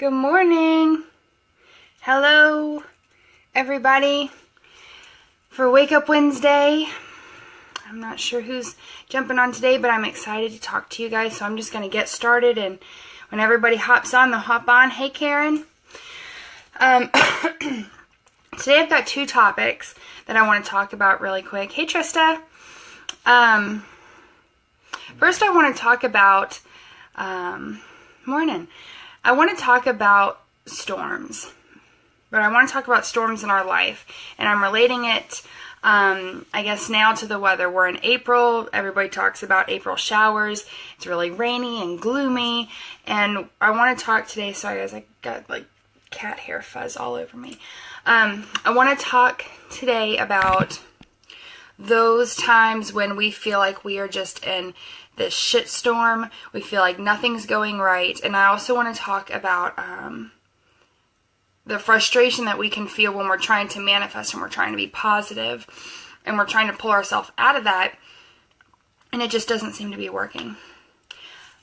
Good morning. Hello, everybody, for Wake Up Wednesday. I'm not sure who's jumping on today, but I'm excited to talk to you guys, so I'm just going to get started, and when everybody hops on, they'll hop on. Hey, Karen. Today I've got two topics that I want to talk about really quick. Hey, Trista. First, I want to talk about, morning. I want to talk about storms, but I want to talk about storms in our life, and I'm relating it, I guess now to the weather. We're in April. Everybody talks about April showers. It's really rainy and gloomy, and I want to talk today. Sorry guys, I got like cat hair fuzz all over me. I want to talk today about those times when we feel like we are just in this shit storm. We feel like nothing's going right. And I also want to talk about the frustration that we can feel when we're trying to manifest and we're trying to be positive and we're trying to pull ourselves out of that, and it just doesn't seem to be working.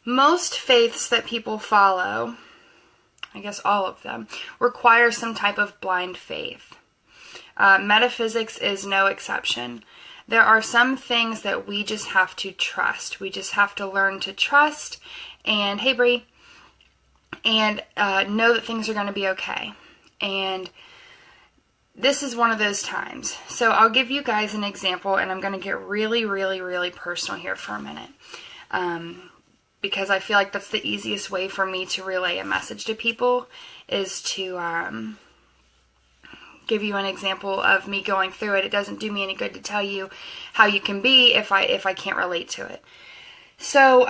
Most faiths that people follow, I guess all of them, require some type of blind faith. Metaphysics is no exception. There are some things that we just have to trust. We just have to learn to trust and, hey Bree, and know that things are going to be okay. And this is one of those times. So I'll give you guys an example, and I'm going to get really, really, really personal here for a minute. Because I feel like that's the easiest way for me to relay a message to people, is to give you an example of me going through it. It doesn't do me any good to tell you how you can be if I can't relate to it. So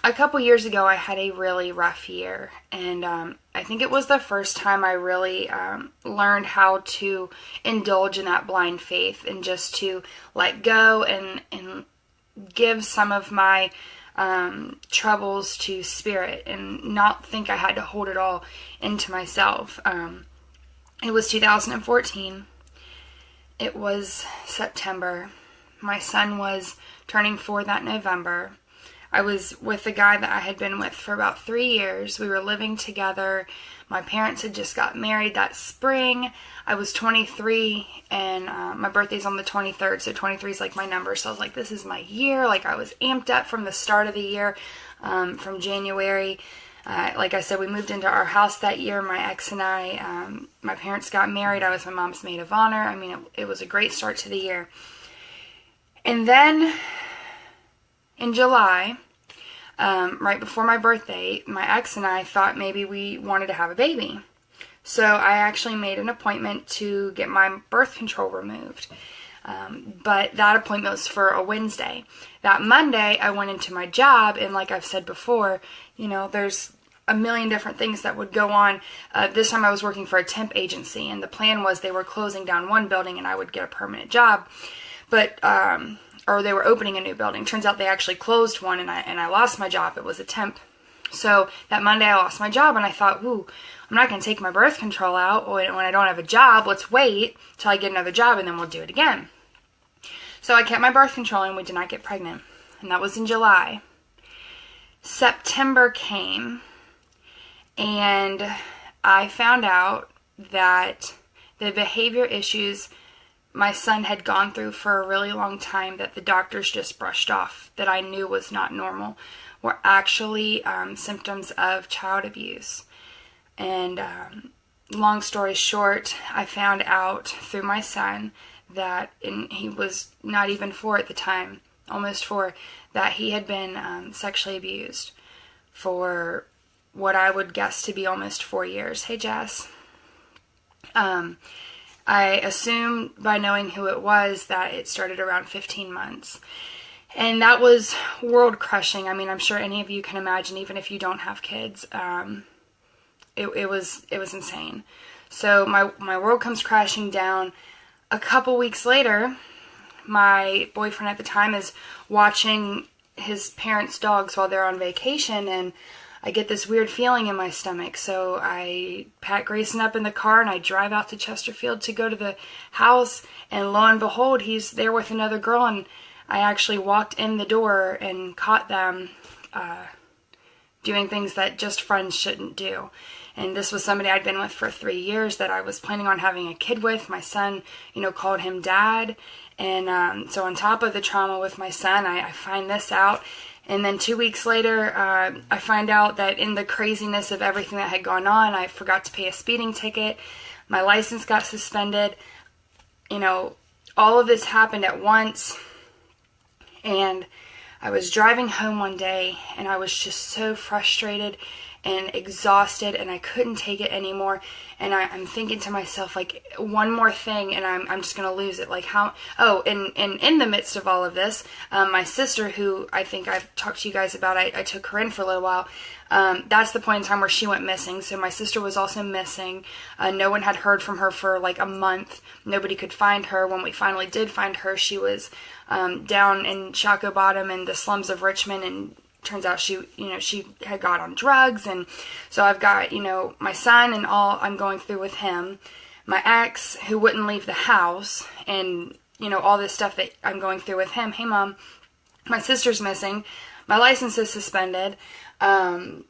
a couple years ago, I had a really rough year, and I think it was the first time I really learned how to indulge in that blind faith and just to let go and give some of my troubles to Spirit and not think I had to hold it all into myself. It was 2014. It was September. My son was turning 4 that November. I was with a guy that I had been with for about 3 years. We were living together. My parents had just got married that spring. I was 23, and my birthday's on the 23rd, so 23 is like my number. So I was like, this is my year. Like, I was amped up from the start of the year, from January. Like I said, we moved into our house that year, my ex and I. My parents got married. I was my mom's maid of honor. I mean, it was a great start to the year. And then in July, right before my birthday, my ex and I thought maybe we wanted to have a baby. So I actually made an appointment to get my birth control removed. But that appointment was for a Wednesday. That Monday, I went into my job, and like I've said before, you know, there's a million different things that would go on. This time I was working for a temp agency, and the plan was they were closing down one building and I would get a permanent job. But, or they were opening a new building. Turns out they actually closed one, and I lost my job. It was a temp. So that Monday I lost my job, and I thought, ooh, I'm not going to take my birth control out when I don't have a job. Let's wait till I get another job, and then we'll do it again. So I kept my birth control, and we did not get pregnant. And that was in July. September came, and I found out that the behavior issues my son had gone through for a really long time, that the doctors just brushed off, that I knew was not normal, were actually symptoms of child abuse. And long story short, I found out through my son that, and he was not even 4 at the time, almost 4, that he had been sexually abused for what I would guess to be almost 4 years. Hey, Jess. I assume by knowing who it was that it started around 15 months. And that was world crushing. I mean, I'm sure any of you can imagine, even if you don't have kids. It was insane. So my world comes crashing down. A couple weeks later, my boyfriend at the time is watching his parents' dogs while they're on vacation, and I get this weird feeling in my stomach. So I pack Grayson up in the car, and I drive out to Chesterfield to go to the house, and lo and behold, he's there with another girl, and I actually walked in the door and caught them doing things that just friends shouldn't do. And this was somebody I'd been with for 3 years that I was planning on having a kid with. My son, called him dad. And so on top of the trauma with my son, I find this out. And then 2 weeks later, I find out that in the craziness of everything that had gone on, I forgot to pay a speeding ticket. My license got suspended. All of this happened at once. And I was driving home one day, and I was just so frustrated and exhausted, and I couldn't take it anymore. And I'm thinking to myself, like, one more thing and I'm just going to lose it. Like, how? Oh, and in the midst of all of this, my sister, who I think I've talked to you guys about, I took her in for a little while. That's the point in time where she went missing. So my sister was also missing. No one had heard from her for like a month. Nobody could find her. When we finally did find her, she was down in Shockoe Bottom in the slums of Richmond, and turns out she had got on drugs. And so I've got, my son and all I'm going through with him, my ex who wouldn't leave the house, and, all this stuff that I'm going through with him. Hey, Mom, my sister's missing. My license is suspended. When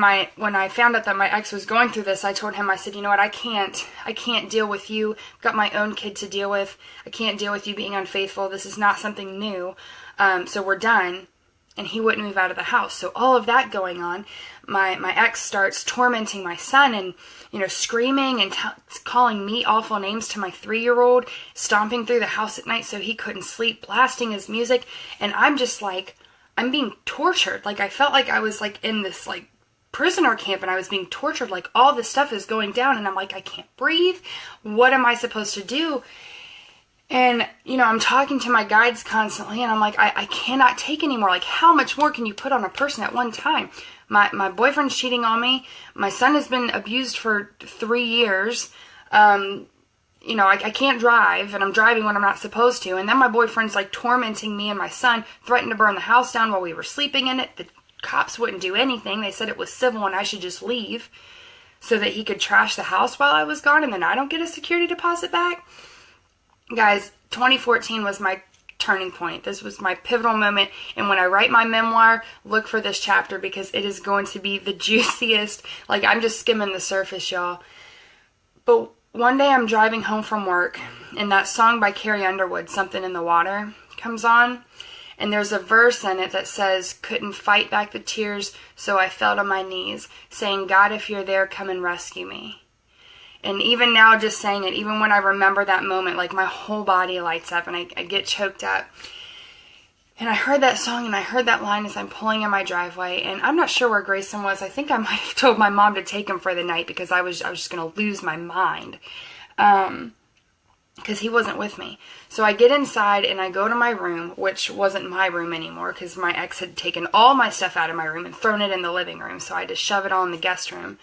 I found out that my ex was going through this, I told him, I said, you know what, I can't deal with you. I've got my own kid to deal with. I can't deal with you being unfaithful. This is not something new. So we're done. And he wouldn't move out of the house. So all of that going on, my ex starts tormenting my son and, screaming and calling me awful names to my 3-year-old, stomping through the house at night so he couldn't sleep, blasting his music. And I'm just like, I'm being tortured. Like, I felt like I was like in this like prisoner camp and I was being tortured. Like, all this stuff is going down and I'm like, I can't breathe. What am I supposed to do? And, I'm talking to my guides constantly, and I'm like, I cannot take anymore. Like, how much more can you put on a person at one time? My boyfriend's cheating on me. My son has been abused for 3 years. I can't drive, and I'm driving when I'm not supposed to. And then my boyfriend's, like, tormenting me and my son, threatened to burn the house down while we were sleeping in it. The cops wouldn't do anything. They said it was civil and I should just leave so that he could trash the house while I was gone, and then I don't get a security deposit back. Guys, 2014 was my turning point. This was my pivotal moment. And when I write my memoir, look for this chapter because it is going to be the juiciest. Like, I'm just skimming the surface, y'all. But one day I'm driving home from work, and that song by Carrie Underwood, Something in the Water, comes on. And there's a verse in it that says, couldn't fight back the tears, so I fell to my knees, saying, God, if you're there, come and rescue me. And even now, just saying it, even when I remember that moment, like, my whole body lights up and I get choked up. And I heard that song and I heard that line as I'm pulling in my driveway. And I'm not sure where Grayson was. I think I might have told my mom to take him for the night because I was just going to lose my mind. Because he wasn't with me. So I get inside and I go to my room, which wasn't my room anymore because my ex had taken all my stuff out of my room and thrown it in the living room. So I had to shove it all in the guest room.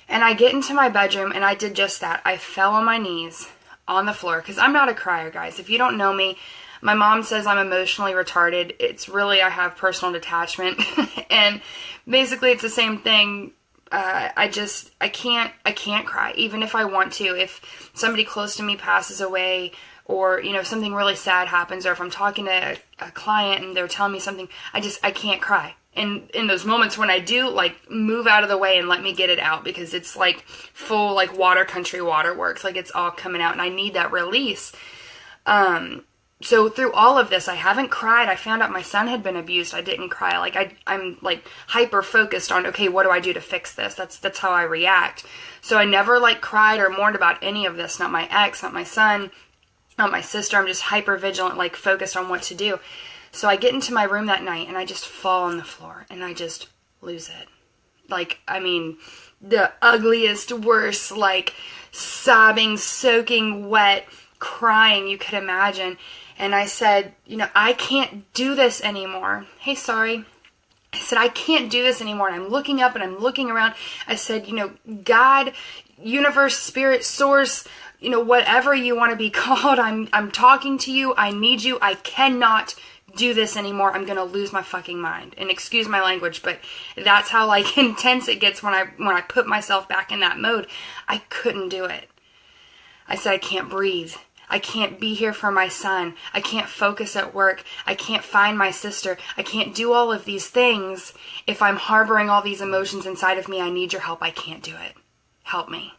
And I get into my bedroom, and I did just that. I fell on my knees on the floor, because I'm not a crier, guys. If you don't know me, my mom says I'm emotionally retarded. It's really, I have personal detachment. And basically, it's the same thing. I can't cry, even if I want to. If somebody close to me passes away, or, something really sad happens, or if I'm talking to a client and they're telling me something, I can't cry. And in those moments when I do, like, move out of the way and let me get it out, because it's like full, like, water country waterworks, like, it's all coming out and I need that release. So through all of this, I haven't cried. I found out my son had been abused. I didn't cry. Like, I'm like hyper focused on, okay, what do I do to fix this? That's how I react. So I never like cried or mourned about any of this. Not my ex, not my son, not my sister. I'm just hyper vigilant, like focused on what to do. So I get into my room that night and I just fall on the floor and I just lose it. Like, I mean, the ugliest, worst, like sobbing, soaking wet, crying you could imagine. And I said, I can't do this anymore. Hey, sorry. I said, I can't do this anymore. And I'm looking up and I'm looking around. I said, God, universe, spirit, source, whatever you want to be called, I'm talking to you. I need you. I cannot do this anymore. I'm gonna lose my fucking mind. And excuse my language, but that's how like intense it gets when I put myself back in that mode. I couldn't do it. I said, I can't breathe. I can't be here for my son. I can't focus at work. I can't find my sister. I can't do all of these things if I'm harboring all these emotions inside of me. I need your help. I can't do it. Help me.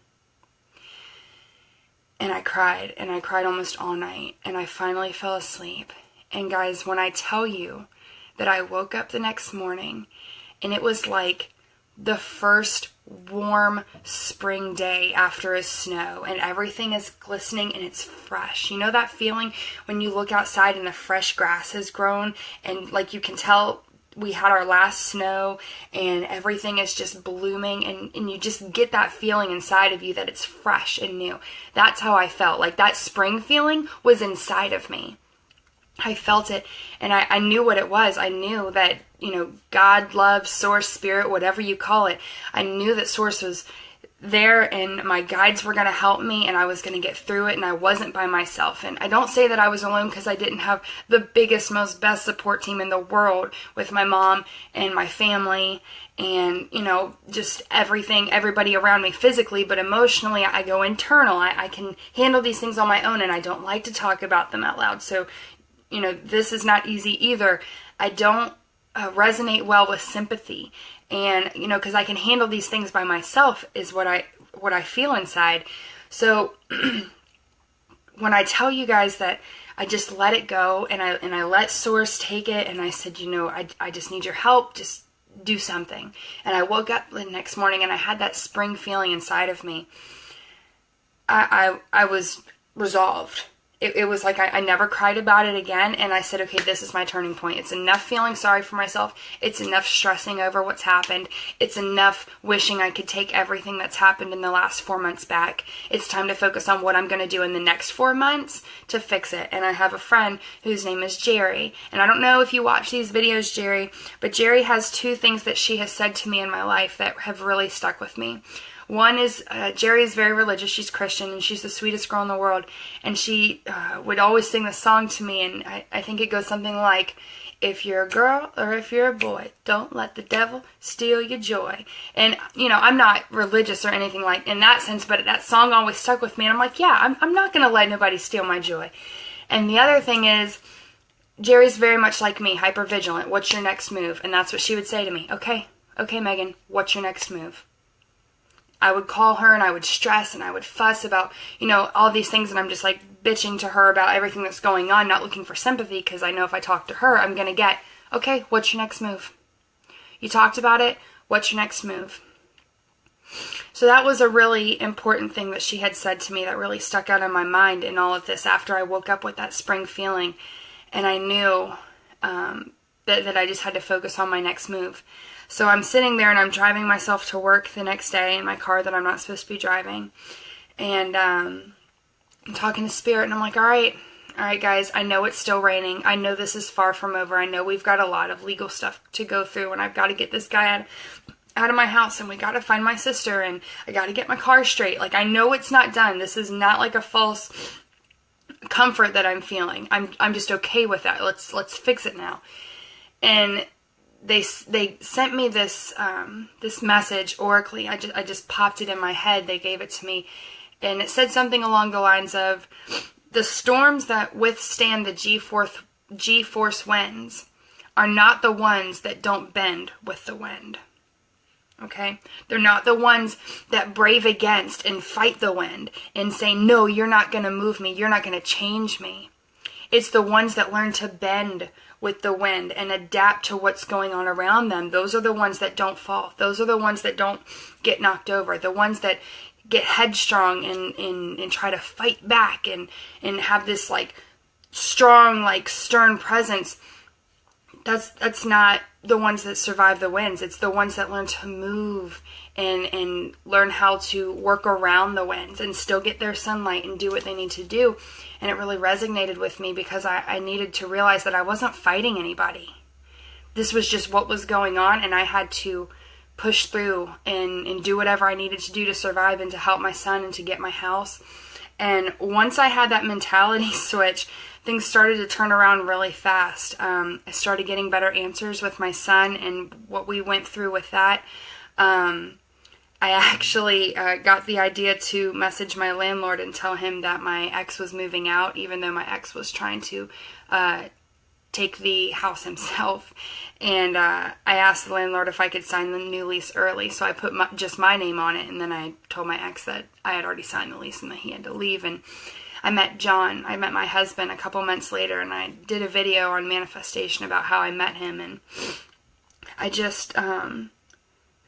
And I cried almost all night, and I finally fell asleep. And guys, when I tell you that I woke up the next morning, and it was like the first warm spring day after a snow, and everything is glistening and it's fresh. You know that feeling when you look outside and the fresh grass has grown, and like you can tell we had our last snow and everything is just blooming, and you just get that feeling inside of you that it's fresh and new. That's how I felt. Like that spring feeling was inside of me. I felt it, and I knew what it was. I knew that, God, love, source, spirit, whatever you call it, I knew that source was there, and my guides were going to help me, and I was going to get through it, and I wasn't by myself. And I don't say that I was alone, because I didn't have the biggest, most best support team in the world with my mom and my family and, just everything, everybody around me physically, but emotionally I go internal. I can handle these things on my own, and I don't like to talk about them out loud. So this is not easy either. I don't resonate well with sympathy, and because I can handle these things by myself is what I feel inside. So when I tell you guys that I just let it go, and I let source take it, and I said, I just need your help, just do something. And I woke up the next morning and I had that spring feeling inside of me. I was resolved. It was like I never cried about it again, and I said, okay, this is my turning point. It's enough feeling sorry for myself. It's enough stressing over what's happened. It's enough wishing I could take everything that's happened in the last 4 months back. It's time to focus on what I'm going to do in the next 4 months to fix it. And I have a friend whose name is Jerry, and I don't know if you watch these videos, Jerry, but Jerry has 2 things that she has said to me in my life that have really stuck with me. One is, Jerry is very religious. She's Christian, and she's the sweetest girl in the world. And she would always sing this song to me, and I think it goes something like, if you're a girl or if you're a boy, don't let the devil steal your joy. And, I'm not religious or anything like in that sense, but that song always stuck with me. And I'm like, yeah, I'm not going to let nobody steal my joy. And the other thing is, Jerry's very much like me, hypervigilant. What's your next move? And that's what she would say to me. Okay, Megan, what's your next move? I would call her and I would stress and I would fuss about, all these things, and I'm just like bitching to her about everything that's going on, not looking for sympathy, because I know if I talk to her, I'm going to get, okay, what's your next move? You talked about it, what's your next move? So that was a really important thing that she had said to me that really stuck out in my mind in all of this after I woke up with that spring feeling, and I knew that I just had to focus on my next move. So I'm sitting there and I'm driving myself to work the next day in my car that I'm not supposed to be driving. And I'm talking to Spirit, and I'm like, all right, guys, I know it's still raining. I know this is far from over. I know we've got a lot of legal stuff to go through, and I've got to get this guy out of my house, and we got to find my sister, and I got to get my car straight. Like, I know it's not done. This is not like a false comfort that I'm feeling. I'm just okay with that. Let's fix it now. And they sent me this this message oracally. I just popped it in my head. They gave it to me, and it said something along the lines of, the storms that withstand the G-force winds are not the ones that don't bend with the wind. Okay? They're not the ones that brave against and fight the wind and say, no, you're not going to move me. You're not going to change me. It's the ones that learn to bend with the wind and adapt to what's going on around them. Those are the ones that don't fall. Those are the ones that don't get knocked over. The ones that get headstrong and try to fight back and have this like strong, like stern presence. That's not the ones that survive the winds. It's the ones that learn to move and learn how to work around the winds and still get their sunlight and do what they need to do. And it really resonated with me because I needed to realize that I wasn't fighting anybody. This was just what was going on, and I had to push through and do whatever I needed to do to survive and to help my son and to get my house. And once I had that mentality switch, things started to turn around really fast. I started getting better answers with my son and what we went through with that. I I actually got the idea to message my landlord and tell him that my ex was moving out, even though my ex was trying to take the house himself. And I asked the landlord if I could sign the new lease early, so I put just my name on it, and then I told my ex that I had already signed the lease and that he had to leave. And I met my husband a couple months later, and I did a video on manifestation about how I met him, and I just,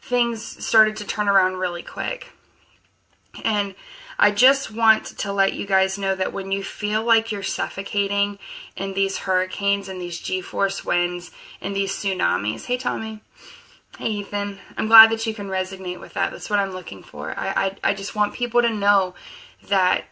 things started to turn around really quick. And I just want to let you guys know that when you feel like you're suffocating in these hurricanes and these G-force winds and these tsunamis. Hey, Tommy. Hey, Ethan. I'm glad that you can resonate with that. That's what I'm looking for. I just want people to know that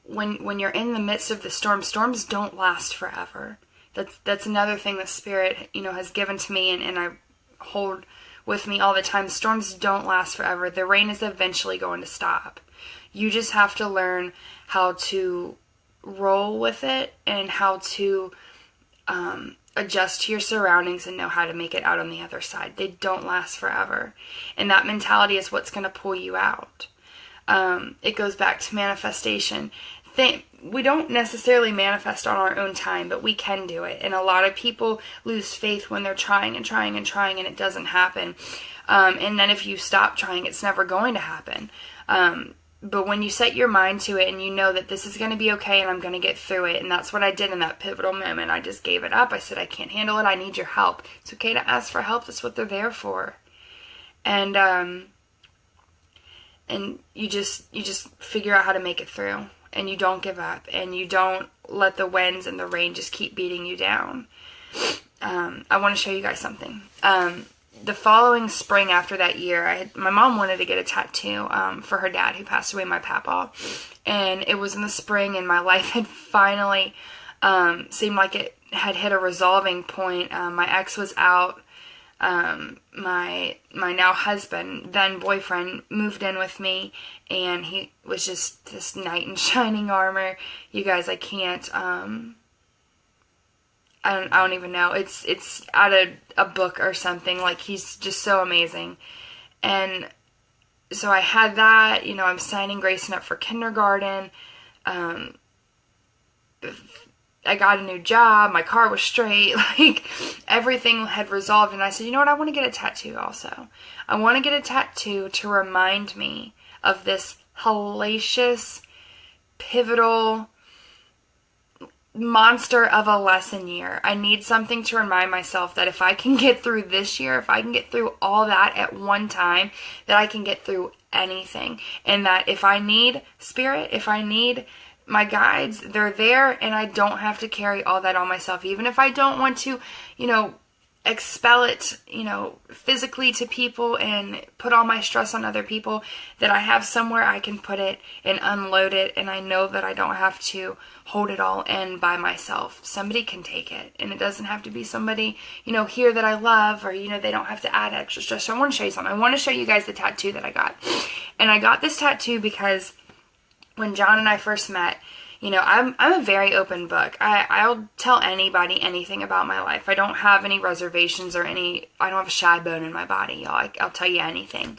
when you're in the midst of the storms don't last forever. That's another thing that Spirit, has given to me, and I hold with me all the time. Storms don't last forever. The rain is eventually going to stop. You just have to learn how to roll with it and how to adjust to your surroundings and know how to make it out on the other side. They don't last forever. And that mentality is what's going to pull you out. It goes back to manifestation. We don't necessarily manifest on our own time, but we can do it. And a lot of people lose faith when they're trying and trying and trying and it doesn't happen. And then if you stop trying, it's never going to happen. But when you set your mind to it and you know that this is going to be okay and I'm going to get through it, and that's what I did in that pivotal moment. I just gave it up. I said, I can't handle it. I need your help. It's okay to ask for help. That's what they're there for. And you just figure out how to make it through, and you don't give up, and you don't let the winds and the rain just keep beating you down. I want to show you guys something. The following spring after that year, my mom wanted to get a tattoo for her dad who passed away, my papa. And it was in the spring, and my life had finally seemed like it had hit a resolving point. My ex was out. My now husband, then boyfriend, moved in with me, and he was just this knight in shining armor. You guys, I can't... I don't even know. It's out of a book or something. Like, he's just so amazing. And so I had that. I'm signing Grayson up for kindergarten. I got a new job. My car was straight. Like, everything had resolved. And I said, you know what? I want to get a tattoo also. I want to get a tattoo to remind me of this hellacious, pivotal monster of a lesson year. I need something to remind myself that if I can get through this year, if I can get through all that at one time, that I can get through anything. And that if I need Spirit, if I need my guides, they're there, and I don't have to carry all that on myself. Even if I don't want to, expel it, physically to people and put all my stress on other people, that I have somewhere I can put it and unload it, and I know that I don't have to hold it all in by myself. Somebody can take it, and it doesn't have to be somebody, here that I love, or, they don't have to add extra stress. So I want to show you something. I want to show you guys the tattoo that I got. And I got this tattoo because when John and I first met, I'm a very open book. I'll tell anybody anything about my life. I don't have any reservations or I don't have a shy bone in my body, y'all. I'll tell you anything.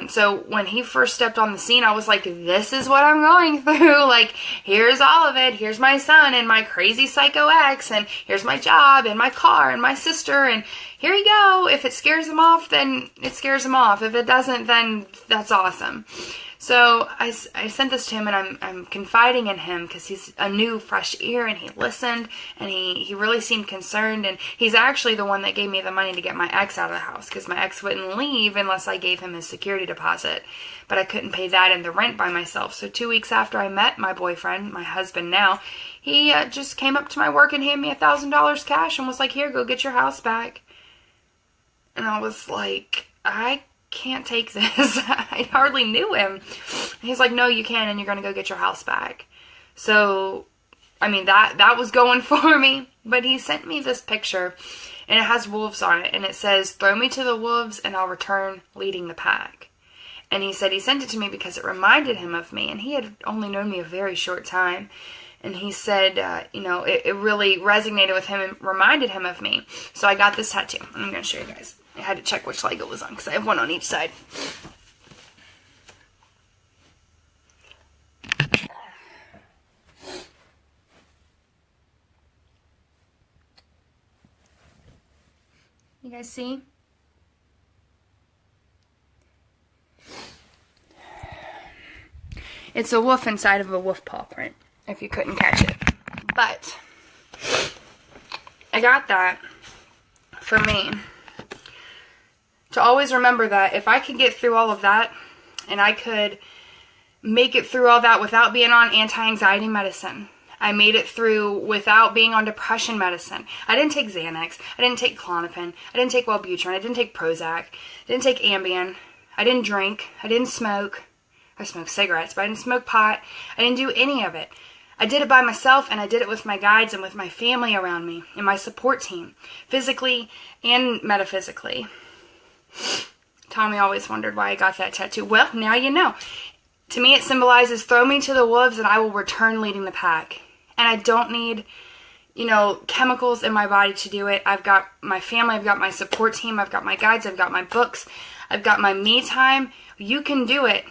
So when he first stepped on the scene, I was like, this is what I'm going through. Like, here's all of it. Here's my son and my crazy psycho ex, and here's my job and my car and my sister, and here you go. If it scares him off, then it scares him off. If it doesn't, then that's awesome. So I sent this to him, and I'm confiding in him because he's a new, fresh ear, and he listened, and he really seemed concerned, and he's actually the one that gave me the money to get my ex out of the house, because my ex wouldn't leave unless I gave him his security deposit, but I couldn't pay that and the rent by myself. So 2 weeks after I met my boyfriend, my husband now, he just came up to my work and handed me $1,000 cash and was like, here, go get your house back. And I was like, I can't take this. I hardly knew him. He's like, no, you can, and you're going to go get your house back. So, that was going for me. But he sent me this picture, and it has wolves on it, and it says, throw me to the wolves, and I'll return leading the pack. And he said he sent it to me because it reminded him of me, and he had only known me a very short time. And he said, it really resonated with him and reminded him of me. So I got this tattoo. I'm going to show you guys. I had to check which leg it was on because I have one on each side. You guys see? It's a wolf inside of a wolf paw print, if you couldn't catch it. But I got that for me to always remember that if I could get through all of that, and I could make it through all that without being on anti-anxiety medicine. I made it through without being on depression medicine. I didn't take Xanax. I didn't take Klonopin. I didn't take Wellbutrin. I didn't take Prozac. I didn't take Ambien. I didn't drink. I didn't smoke. I smoked cigarettes, but I didn't smoke pot. I didn't do any of it. I did it by myself, and I did it with my guides and with my family around me and my support team, physically and metaphysically. Tommy always wondered why I got that tattoo. Well, now you know. To me, it symbolizes throw me to the wolves and I will return leading the pack. And I don't need, chemicals in my body to do it. I've got my family, I've got my support team, I've got my guides, I've got my books, I've got my me time. You can do it.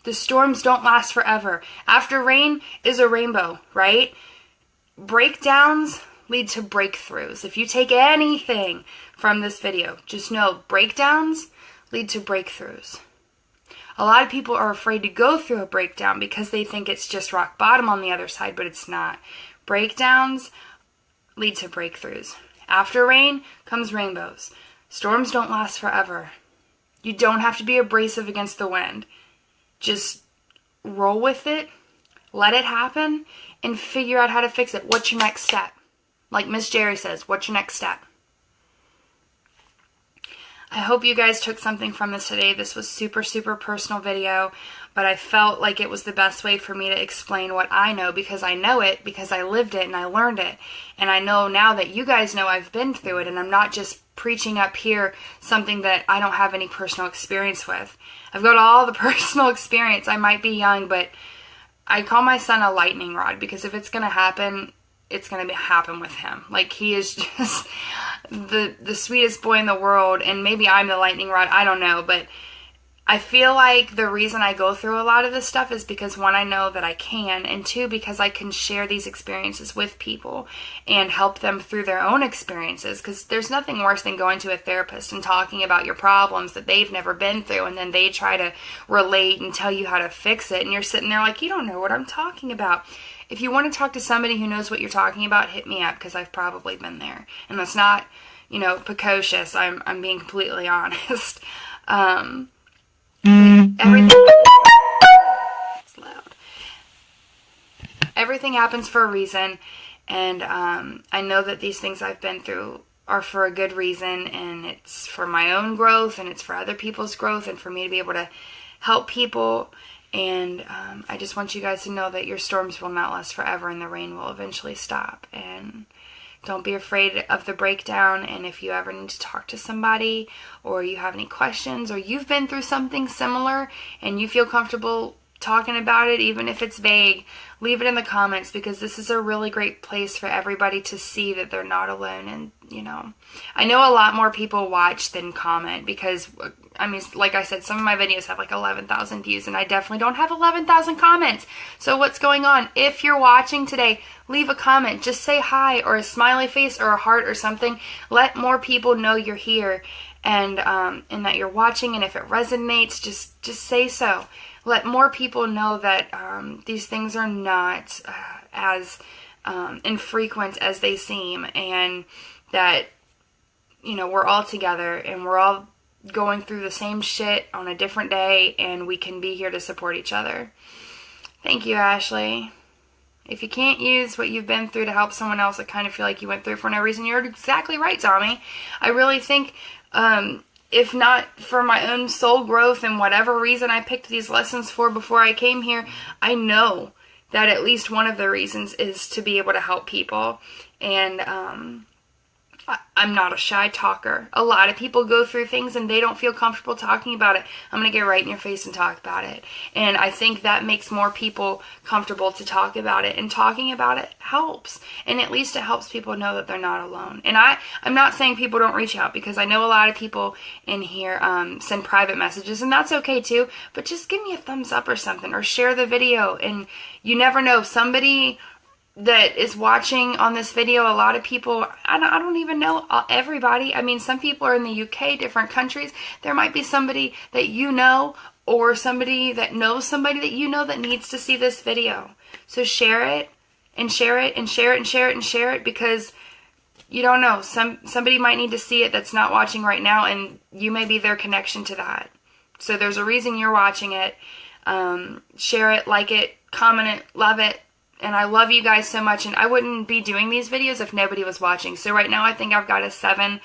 The storms don't last forever. After rain is a rainbow, right? Breakdowns lead to breakthroughs. If you take anything from this video, just know breakdowns lead to breakthroughs. A lot of people are afraid to go through a breakdown because they think it's just rock bottom on the other side, but it's not. Breakdowns lead to breakthroughs. After rain comes rainbows. Storms don't last forever. You don't have to be abrasive against the wind. Just roll with it, let it happen, and figure out how to fix it. What's your next step? Like Miss Jerry says, what's your next step? I hope you guys took something from this today. This was super, super personal video, but I felt like it was the best way for me to explain what I know because I know it, because I lived it and I learned it. And I know now that you guys know I've been through it, and I'm not just preaching up here something that I don't have any personal experience with. I've got all the personal experience. I might be young, but I call my son a lightning rod because if it's going to happen, it's going to happen with him. Like, he is just the sweetest boy in the world, and maybe I'm the lightning rod, I don't know, but I feel like the reason I go through a lot of this stuff is because, one, I know that I can, and two, because I can share these experiences with people and help them through their own experiences, because there's nothing worse than going to a therapist and talking about your problems that they've never been through, and then they try to relate and tell you how to fix it, and you're sitting there like, you don't know what I'm talking about. If you want to talk to somebody who knows what you're talking about, hit me up, because I've probably been there. And that's not, precocious. I'm being completely honest. Everything it's loud. Everything happens for a reason, and I know that these things I've been through are for a good reason, and it's for my own growth, and it's for other people's growth, and for me to be able to help people. And I just want you guys to know that your storms will not last forever, and the rain will eventually stop. And don't be afraid of the breakdown. And if you ever need to talk to somebody, or you have any questions, or you've been through something similar and you feel comfortable talking about it, even if it's vague, leave it in the comments, because this is a really great place for everybody to see that they're not alone. And I know a lot more people watch than comment, because like I said, some of my videos have like 11,000 views, and I definitely don't have 11,000 comments. So what's going on? If you're watching today, leave a comment. Just say hi, or a smiley face, or a heart, or something. Let more people know you're here, and that you're watching. And if it resonates, just say so. Let more people know that these things are not as infrequent as they seem, and that we're all together, and we're all going through the same shit on a different day, and we can be here to support each other. Thank you, Ashley. If you can't use what you've been through to help someone else, I kind of feel like you went through it for no reason. You're exactly right, Tommy. I really think, if not for my own soul growth and whatever reason I picked these lessons for before I came here, I know that at least one of the reasons is to be able to help people. And I'm not a shy talker. A lot of people go through things and they don't feel comfortable talking about it. I'm going to get right in your face and talk about it. And I think that makes more people comfortable to talk about it. And talking about it helps. And at least it helps people know that they're not alone. And I'm not saying people don't reach out, because I know a lot of people in here send private messages, and that's okay too. But just give me a thumbs up or something, or share the video. And you never know, somebody that is watching on this video, a lot of people, I don't even know everybody. I mean, some people are in the UK, different countries. There might be somebody that you know, or somebody that knows somebody that you know that needs to see this video. So share it, and share it, and share it, and share it, and share it, because you don't know. Somebody might need to see it that's not watching right now, and you may be their connection to that. So there's a reason you're watching it. Share it, like it, comment it, love it. And I love you guys so much, and I wouldn't be doing these videos if nobody was watching. So right now I think I've got a 7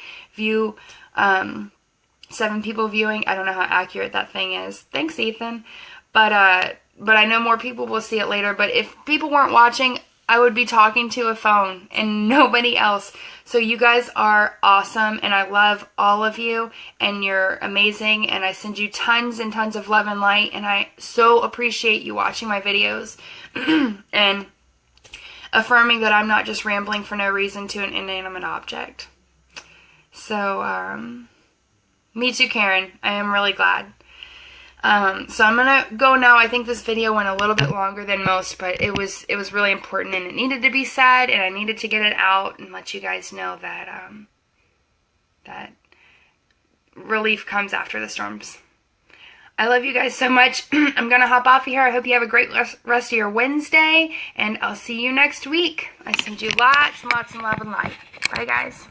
people viewing. I don't know how accurate that thing is. Thanks, Ethan. But I know more people will see it later. But if people weren't watching, I would be talking to a phone and nobody else. So you guys are awesome, and I love all of you, and you're amazing, and I send you tons and tons of love and light, and I so appreciate you watching my videos and affirming that I'm not just rambling for no reason to an inanimate object. So, me too, Karen. I am really glad. So I'm going to go now. I think this video went a little bit longer than most, but it was really important, and it needed to be said, and I needed to get it out and let you guys know that, that relief comes after the storms. I love you guys so much. I'm going to hop off of here. I hope you have a great rest of your Wednesday, and I'll see you next week. I send you lots and lots of love and light. Bye, guys.